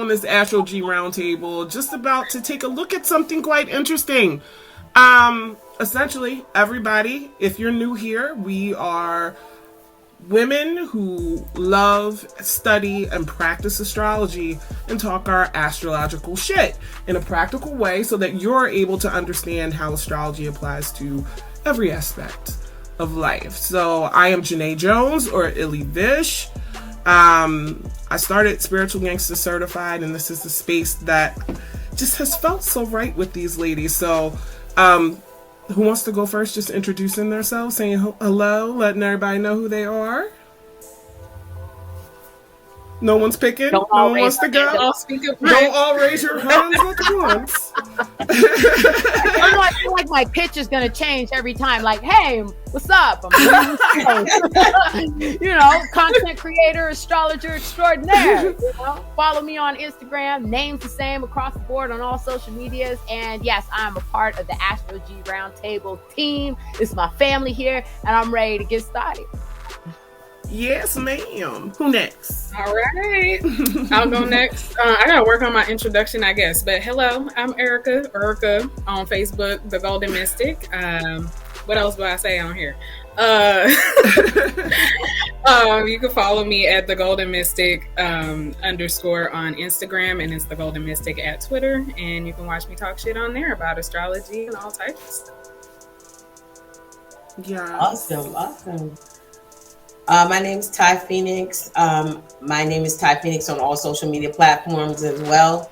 on this Astrology Roundtable, just about to take a look at something quite interesting. Essentially, everybody, if you're new here, we are women who love, study, and practice astrology and talk our astrological shit in a practical way so that you're able to understand how astrology applies to every aspect of life. So I am JANÉT Jones, or llly Vish. I started Spiritual Gangsta Certified, and this is the space that just has felt so right with these ladies. So who wants to go first, just introducing themselves, saying hello, letting everybody know who they are? No one's picking? No one wants to go? Don't all raise your hands at once. I feel like my pitch is going to change every time. Like, hey, what's up? Content creator, astrologer extraordinaire. Follow me on Instagram. Name's the same across the board on all social medias. And yes, I'm a part of the Astrology Roundtable team. It's my family here, and I'm ready to get started. Yes, ma'am. Who next? All right. I'll go next. I got to work on my introduction, I guess. But hello, I'm Erica on Facebook, The Golden Mystic. What else do I say on here? You can follow me at The Golden Mystic _ on Instagram, and it's The Golden Mystic at Twitter. And you can watch me talk shit on there about astrology and all types of stuff. Yeah. Awesome. My name is Tiye Phoenix. My name is Tiye Phoenix on all social media platforms as well.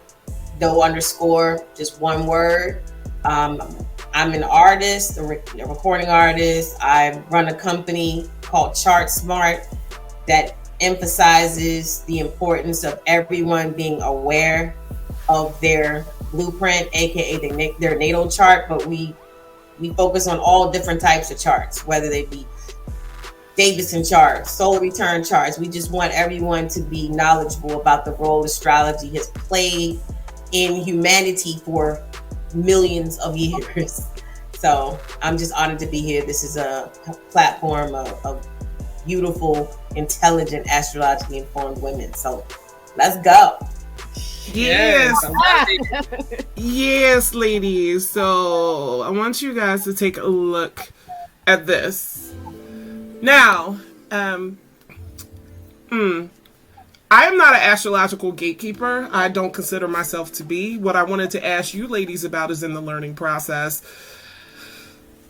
_, just one word. I'm an artist, a recording artist. I run a company called Chart Smart that emphasizes the importance of everyone being aware of their blueprint, aka their natal chart. But we focus on all different types of charts, whether they be Davidson charts, soul return charts. We just want everyone to be knowledgeable about the role astrology has played in humanity for millions of years. So I'm just honored to be here. This is a platform of beautiful, intelligent, astrologically informed women. So let's go. Yes. Yes, ladies. So I want you guys to take a look at this. Now, I am not an astrological gatekeeper. I don't consider myself to be. What I wanted to ask you ladies about is in the learning process.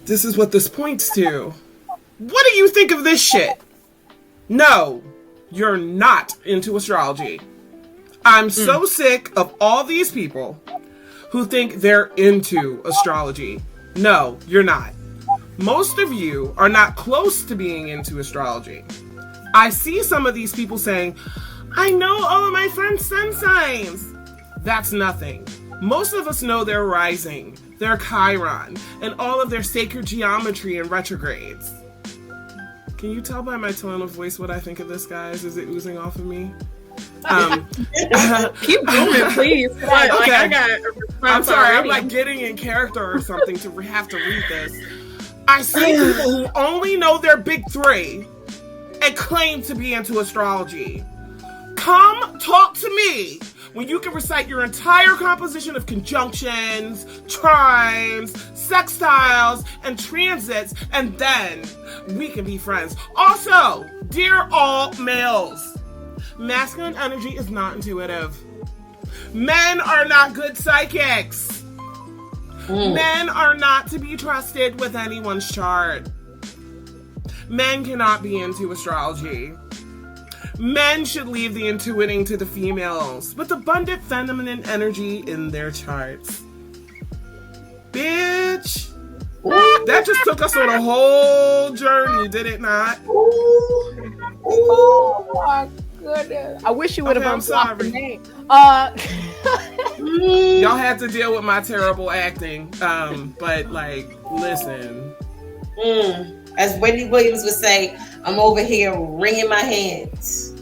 This is what this points to. What do you think of this shit? No, you're not into astrology. I'm so sick of all these people who think they're into astrology. No, you're not. Most of you are not close to being into astrology. I see some of these people saying, I know all of my friends' sun signs. That's nothing. Most of us know their rising, their Chiron, and all of their sacred geometry and retrogrades. Can you tell by my tone of voice what I think of this, guys? Is it oozing off of me? Keep moving, please. Okay. I'm sorry, I'm like getting in character or something to have to read this. I see people who only know their big three and claim to be into astrology. Come talk to me when you can recite your entire composition of conjunctions, trines, sextiles, and transits, and then we can be friends. Also, dear all males, masculine energy is not intuitive. Men are not good psychics. Men are not to be trusted with anyone's chart. Men cannot be into astrology. Men should leave the intuiting to the females with abundant feminine energy in their charts. Bitch! That just took us on a whole journey, did it not? Oh my goodness. I wish you would have unblocked the name. Y'all had to deal with my terrible acting. But like, listen. As Wendy Williams would say, I'm over here wringing my hands.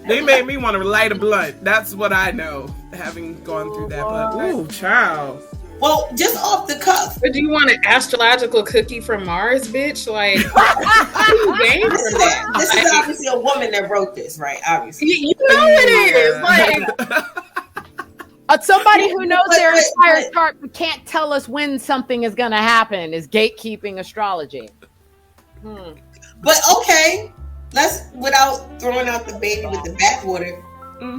They made me want to light a blunt. That's what I know, having gone through that. But ooh, child. Well, just off the cuff. But do you want an astrological cookie from Mars, bitch? Like, you game for that? This is obviously a woman that wrote this, right? Obviously. You know it is. Like, somebody who knows their entire chart but can't tell us when something is going to happen is gatekeeping astrology. But okay, let's, without throwing out the baby with the bathwater,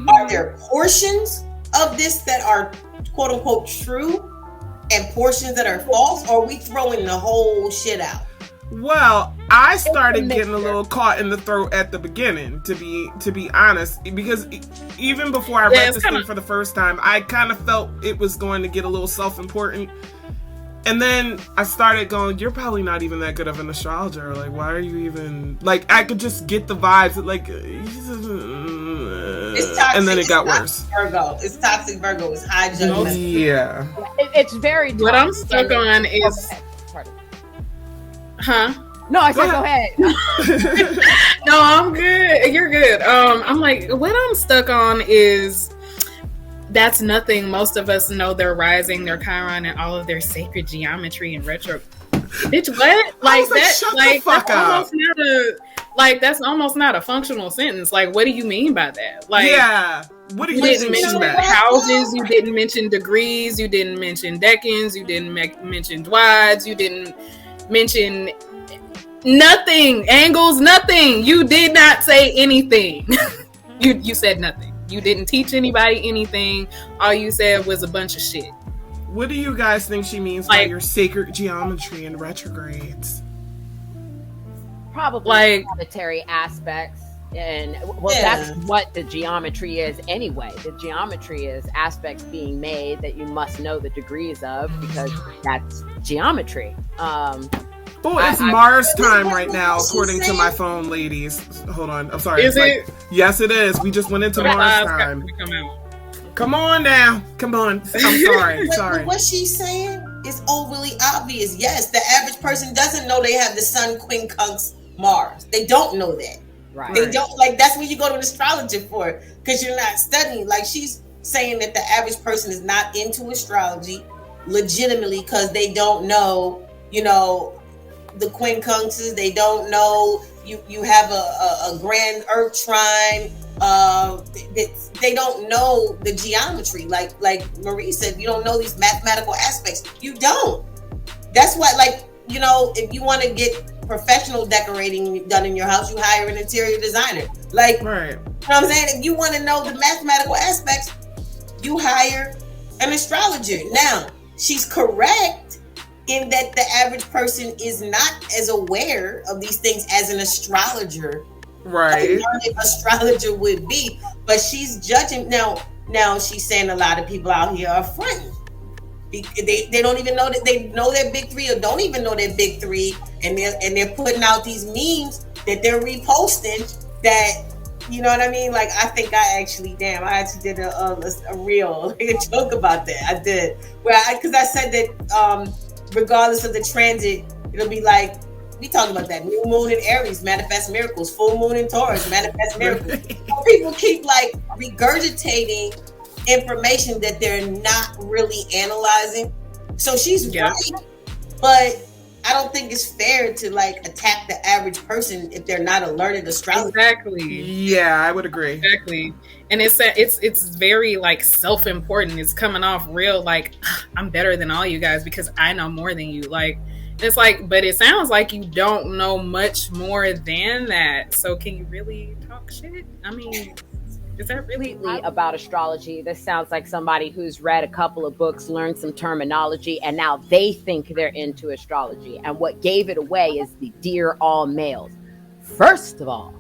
are there portions of this that are quote unquote true and portions that are false, or are we throwing the whole shit out? Well, I started getting a little caught in the throat at the beginning, to be honest, because even before I read this thing for the first time, I kind of felt it was going to get a little self-important. And then I started going, you're probably not even that good of an astrologer. Like, why are you even... Like, I could just get the vibes that, like... It's toxic. And then it got worse. Virgo. It's toxic Virgo. It's high judgment. Yeah. It's very toxic. What I'm stuck on is... Huh? No, I said go ahead. No, I'm good. You're good. I'm like, what I'm stuck on is... That's nothing. Most of us know their rising, their Chiron, and all of their sacred geometry and retro. Bitch, what? Like that? Shut Like the fuck that's up. almost not a. Like that's almost not a functional sentence. Like, what do you mean by that? Like, yeah. What do you you didn't mean mention that? houses. You didn't mention degrees. You didn't mention decans. You didn't mention dwides. You didn't mention nothing. Angles. Nothing. You did not say anything. You said nothing. You didn't teach anybody anything. All you said was a bunch of shit. What do you guys think she means by your sacred geometry and retrogrades? Probably like planetary aspects. And that's what the geometry is anyway. The geometry is aspects being made that you must know the degrees of, because that's geometry. Oh, it's Mars time right now, according to my phone, ladies. Hold on. I'm sorry. Is it? Yes, it is. We just went into Mars time. Come on now. Come on. I'm sorry. What she's saying is overly obvious. Yes, the average person doesn't know they have the sun quincunx Mars. They don't know that. Right. They don't, like, that's what you go to an astrologer for, because you're not studying. Like, she's saying that the average person is not into astrology legitimately because they don't know, the quincunxes. They don't know you have a grand earth trine. They don't know the geometry. Like Marie said, you don't know these mathematical aspects. You don't. That's why, if you want to get professional decorating done in your house, you hire an interior designer. Right. You know what I'm saying? If you want to know the mathematical aspects, you hire an astrologer. Now, she's correct in that the average person is not as aware of these things as an astrologer. Right. An astrologer would be, but she's judging. Now she's saying a lot of people out here are fronting. They don't even know that they know their big three, or don't even know their big three, and they're putting out these memes that they're reposting that, you know what I mean? Like, I think I actually did a reel, a joke about that. I did, because I said that regardless of the transit, it'll be like, we talk about that. New moon in Aries manifest miracles. Full moon in Taurus manifest miracles. People keep regurgitating information that they're not really analyzing. So she's right, but I don't think it's fair to attack the average person if they're not a learned astrologer. Exactly. Yeah, I would agree. Exactly. And it's very self-important. It's coming off real I'm better than all you guys because I know more than you. It's but it sounds like you don't know much more than that. So can you really talk shit? I mean, is that really about astrology? This sounds like somebody who's read a couple of books, learned some terminology, and now they think they're into astrology. And what gave it away is the dear all males. First of all,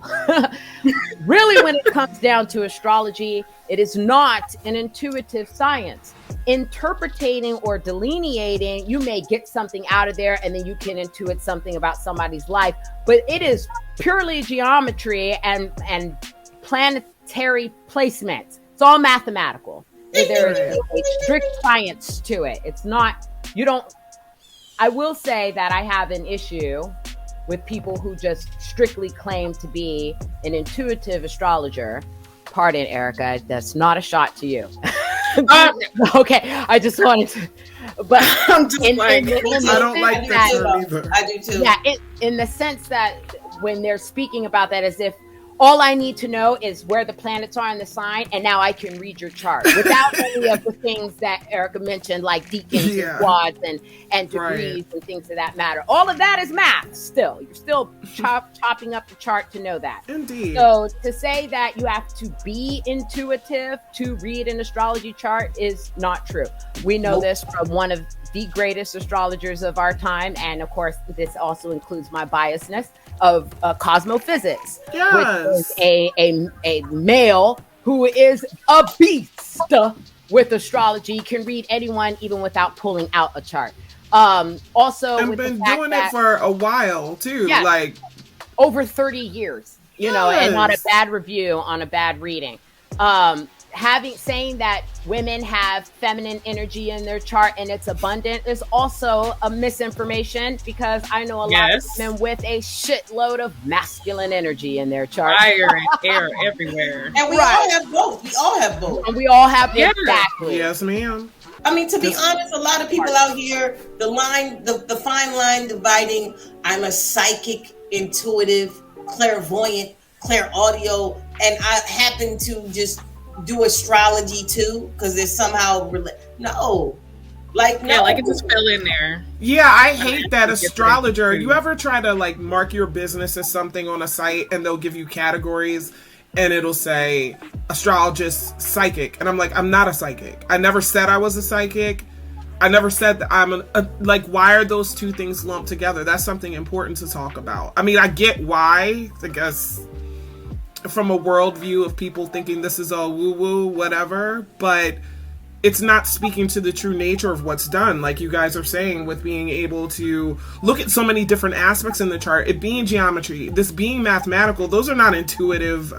really, when it comes down to astrology, it is not an intuitive science. Interpreting or delineating, you may get something out of there and then you can intuit something about somebody's life, but it is purely geometry and planetary placements. It's all mathematical. There's a strict science to it. It's not, I will say that I have an issue with people who just strictly claim to be an intuitive astrologer. Pardon, Erica, that's not a shot to you. Okay, I just wanted to, but I'm just like, I don't like that term either. I do too. Yeah, in the sense that when they're speaking about that, as if all I need to know is where the planets are in the sign, and now I can read your chart without any of the things that Erica mentioned, like deacons and quads and degrees and things of that matter. All of that is math still. You're still chopping up the chart to know that. Indeed. So to say that you have to be intuitive to read an astrology chart is not true. We know this from one of the greatest astrologers of our time, and of course this also includes my biasness of cosmophysics, which is a male who is a beast with astrology, can read anyone even without pulling out a chart. Also, and with been the fact doing that, it for a while too, like over 30 years, you know, and not a bad review on a bad reading. Saying that women have feminine energy in their chart and it's abundant is also a misinformation, because I know a lot of women with a shitload of masculine energy in their chart. Fire and air everywhere. And we all have both. We all have both. And we all have exactly. Yes, ma'am. I mean, to be honest, a lot of people out here, the fine line dividing, I'm a psychic, intuitive, clairvoyant, clairaudio, and I happen to just do astrology too, because there's somehow no, like it just fell in there. Yeah, I hate that astrologer. You ever try to like mark your business as something on a site and they'll give you categories and it'll say astrologist, psychic, and I'm like, I'm not a psychic. I never said I was a psychic. I never said that I'm like, why are those two things lumped together? That's something important to talk about. I mean, I get why, I guess, from a worldview of people thinking this is all woo-woo, whatever, but it's not speaking to the true nature of what's done, like you guys are saying, with being able to look at so many different aspects in the chart, it being geometry, this being mathematical. Those are not intuitive,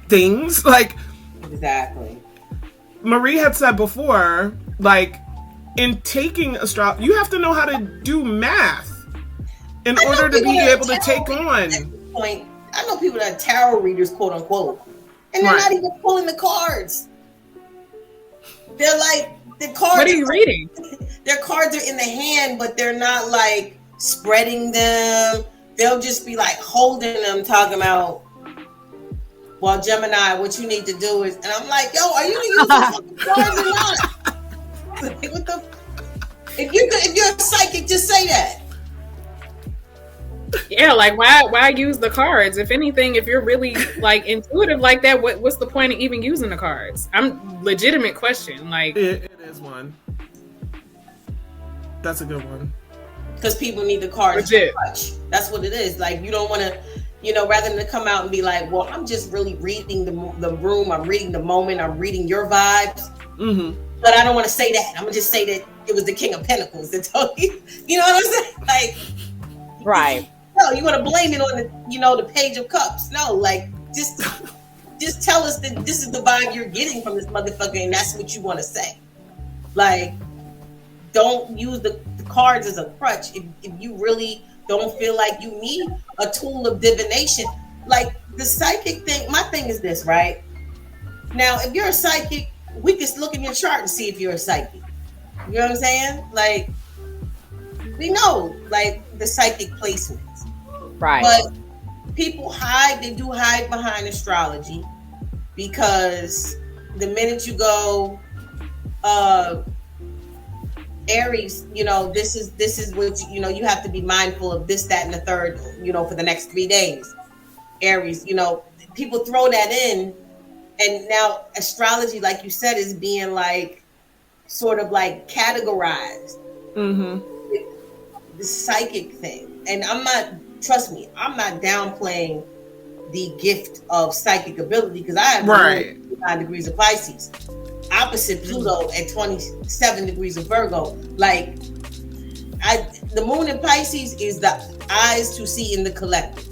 things. Like, exactly. Marie had said before, like, in taking astrology, you have to know how to do math in order to be able to take on. Point, I know people that are tarot readers, quote unquote, and they're not even pulling the cards. They're like, the cards. What are you reading? Their cards are in the hand, but they're not like spreading them. They'll just be like holding them, talking about, well, Gemini, what you need to do is, and I'm like, yo, are you using fucking cards or not? Like, what the? If you're a psychic, just say that. Yeah, like why use the cards? If anything, if you're really like intuitive like that, what's the point of even using the cards? Legitimate question. Like it is one. That's a good one. Because people need the cards too much. That's what it is. Like, you don't want to, rather than to come out and be like, well, I'm just really reading the room. I'm reading the moment. I'm reading your vibes. Mm-hmm. But I don't want to say that. I'm gonna just say that it was the King of Pentacles that told you. You know what I'm saying? Like, right. No, you want to blame it on the Page of Cups. No, like, just tell us that this is the vibe you're getting from this motherfucker, and that's what you want to say. Like, don't use the cards as a crutch if you really don't feel like you need a tool of divination. Like, the psychic thing, my thing is this, right? Now, if you're a psychic, we can look in your chart and see if you're a psychic. You know what I'm saying? Like, we know, like, the psychic placements. Right. But people they do hide behind astrology, because the minute you go, Aries, this is what, you have to be mindful of this, that, and the third, for the next 3 days. Aries, people throw that in, and now astrology, like you said, is being like, sort of like categorized. Mm-hmm. The psychic thing. And trust me, I'm not downplaying the gift of psychic ability, because I have 9 degrees of Pisces, opposite Pluto at 27 degrees of Virgo. Like, the moon in Pisces is the eyes to see in the collective,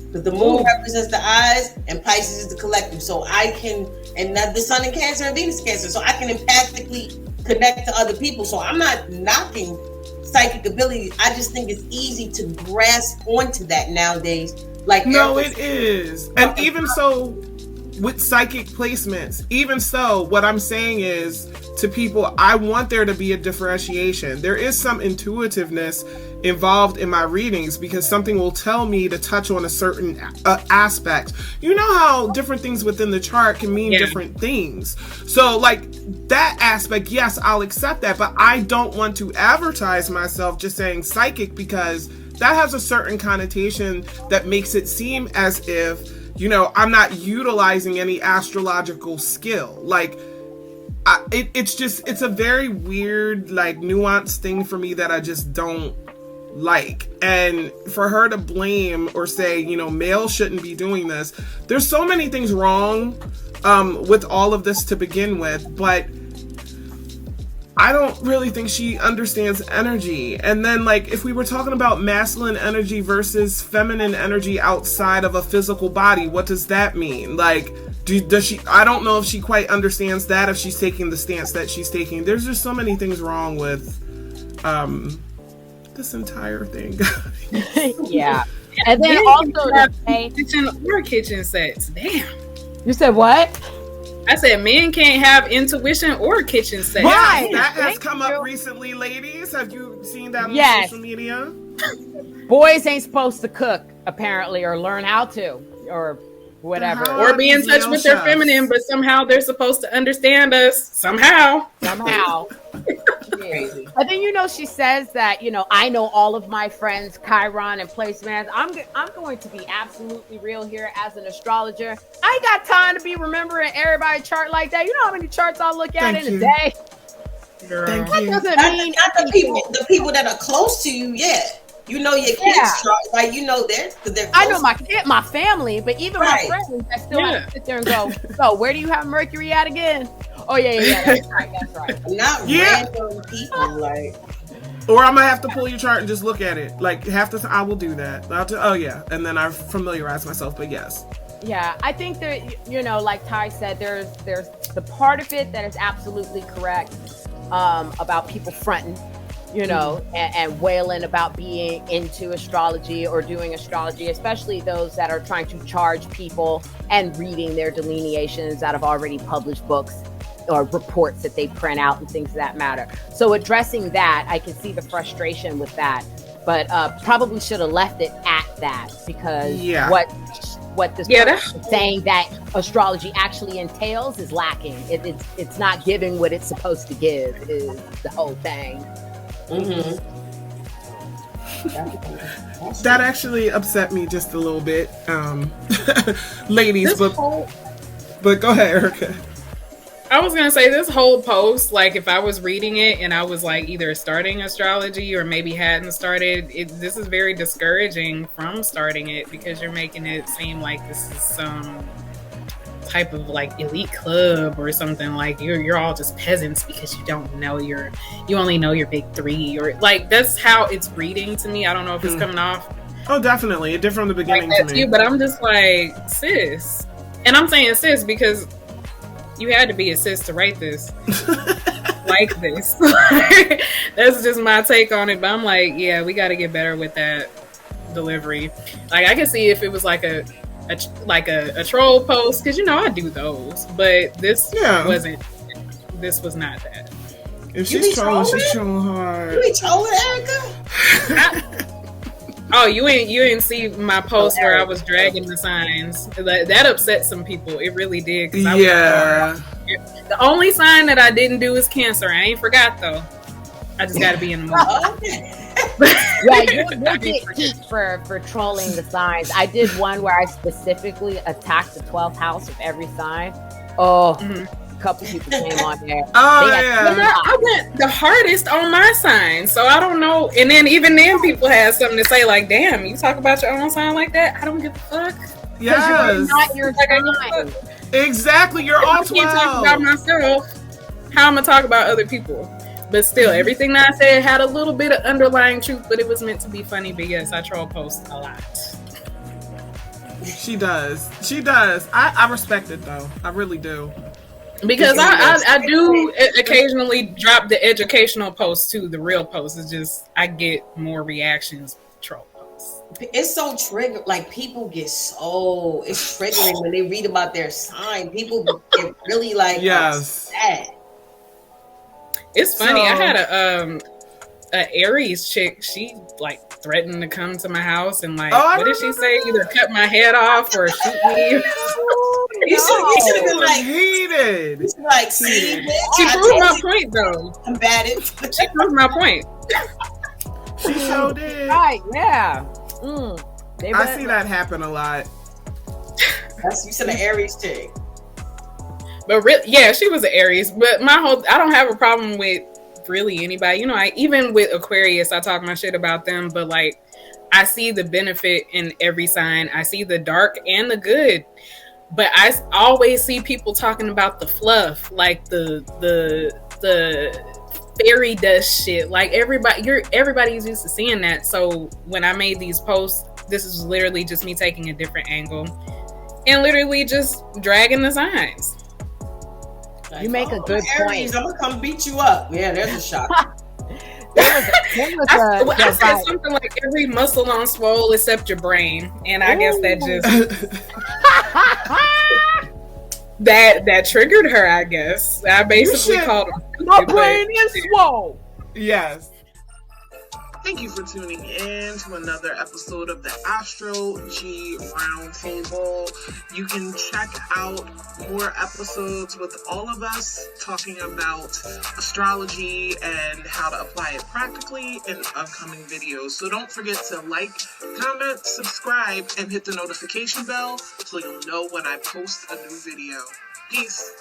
because the moon represents the eyes and Pisces is the collective. So the sun in Cancer and Venus in Cancer, so I can empathically connect to other people. So I'm not knocking psychic ability. I just think it's easy to grasp onto that nowadays. Like, no, it is. And even so, with psychic placements. Even so, what I'm saying is to people, I want there to be a differentiation. There is some intuitiveness involved in my readings because something will tell me to touch on a certain aspect. You know how different things within the chart can mean different things. So like that aspect, yes, I'll accept that, but I don't want to advertise myself just saying psychic because that has a certain connotation that makes it seem as if, you know, I'm not utilizing any astrological skill. Like, it's a very weird, like, nuanced thing for me that I just don't like. And for her to blame or say, you know, males shouldn't be doing this, there's so many things wrong with all of this to begin with, but I don't really think she understands energy. And then, like, if we were talking about masculine energy versus feminine energy outside of a physical body, what does that mean? Like, does she? I don't know if she quite understands that, if she's taking the stance that she's taking. There's just so many things wrong with this entire thing. Yeah. And then also to say, kitchen sets. Damn. You said what? I said men can't have intuition or kitchen sex. Right. That has come up recently, ladies. Have you seen that on social media? Boys ain't supposed to cook, apparently, or learn how to, or whatever. Or be in touch with their feminine, but somehow they're supposed to understand us. Somehow. Crazy. I think, you know, she says that, you know, I know all of my friends, Chiron and placements. I'm going to be absolutely real here as an astrologer. I ain't got time to be remembering everybody's chart like that. You know how many charts I look at in a day? Girl. Thank That you. doesn't mean Not the people that are close to you, you know your kids chart, like you know they're I know my family, but even my friends, I still have to sit there and go, so where do you have Mercury at again? Oh yeah, that's right. Not random people, like. Or I'm gonna have to pull your chart and just look at it. Like half the time, I will do that. And then I familiarize myself. But yes. Yeah, I think that, you know, like Ty said, there's the part of it that is absolutely correct about people fronting, you know, and wailing about being into astrology or doing astrology, especially those that are trying to charge people and reading their delineations out of already published books or reports that they print out and things of that matter. So addressing that, I can see the frustration with that, but probably should have left it at that because what this person is saying that astrology actually entails is lacking. It's not giving what it's supposed to give is the whole thing. Mm-hmm. That actually upset me just a little bit, ladies. But go ahead, Erica. I was gonna say this whole post, like if I was reading it and I was like either starting astrology or maybe hadn't started, this is very discouraging from starting it because you're making it seem like this is some type of like elite club or something, like you're all just peasants because you only know your big three, or like that's how it's reading to me. I don't know if it's coming off. Oh, definitely. It did from the beginning like to me. But I'm just like, sis. And I'm saying sis because you had to be a sis to write this. Like this. That's just my take on it. But I'm like, yeah, we got to get better with that delivery. Like I can see if it was like a troll post, because you know I do those, but this wasn't. This was not that. If she's trolling, she's trolling hard. You be trolling, Erica? Oh, you ain't see my post where I was dragging the signs. That upset some people. It really did. The only sign that I didn't do is Cancer. I ain't forgot though. I just got to be in the mood. You'll get heat for trolling the signs. I did one where I specifically attacked the 12th house of every sign. A couple people came on there. I went the hardest on my sign, so I don't know. And then even then, people had something to say, like, "Damn, you talk about your own sign like that? I don't give a fuck." Yes, you're not your sign. Exactly. You're all 12. I can't talk about myself. How am I talk about other people? But still, everything that I said had a little bit of underlying truth, but it was meant to be funny. But yes, I troll post a lot. She does. I respect it though. I really do. Because I do occasionally drop the educational posts too. The real posts is just I get more reactions with troll posts. it's so triggered. Like people get so it's triggering when they read about their sign. People get really like Yes. upset. It's funny. I So- had a Aries chick. She like threatened to come to my house and like, Oh, I what did she say? remember Either cut my head off or shoot me. You should have been like, Hated. like, see, bitch, She I proved told my you point though. combative. She proved my point. She so did. Right, yeah. They I better- see that happen a lot. That's you said an Aries chick. But yeah, she was an Aries. But I don't have a problem with really anybody. You know, even with Aquarius, I talk my shit about them. But like, I see the benefit in every sign. I see the dark and the good. But I always see people talking about the fluff, like the fairy dust shit. Like everybody's used to seeing that. So when I made these posts, this is literally just me taking a different angle and literally just dragging the signs. Like, You make a good Aries, point. I'm gonna come beat you up. Yeah, there's a shot. I said something like every muscle on swole except your brain, and I guess that just that triggered her. I guess I basically called her. My brain is swole. Yes. Thank you for tuning in to another episode of the Astrology Roundtable. You can check out more episodes with all of us talking about astrology and how to apply it practically in upcoming videos. So don't forget to like, comment, subscribe, and hit the notification bell so you'll know when I post a new video. Peace.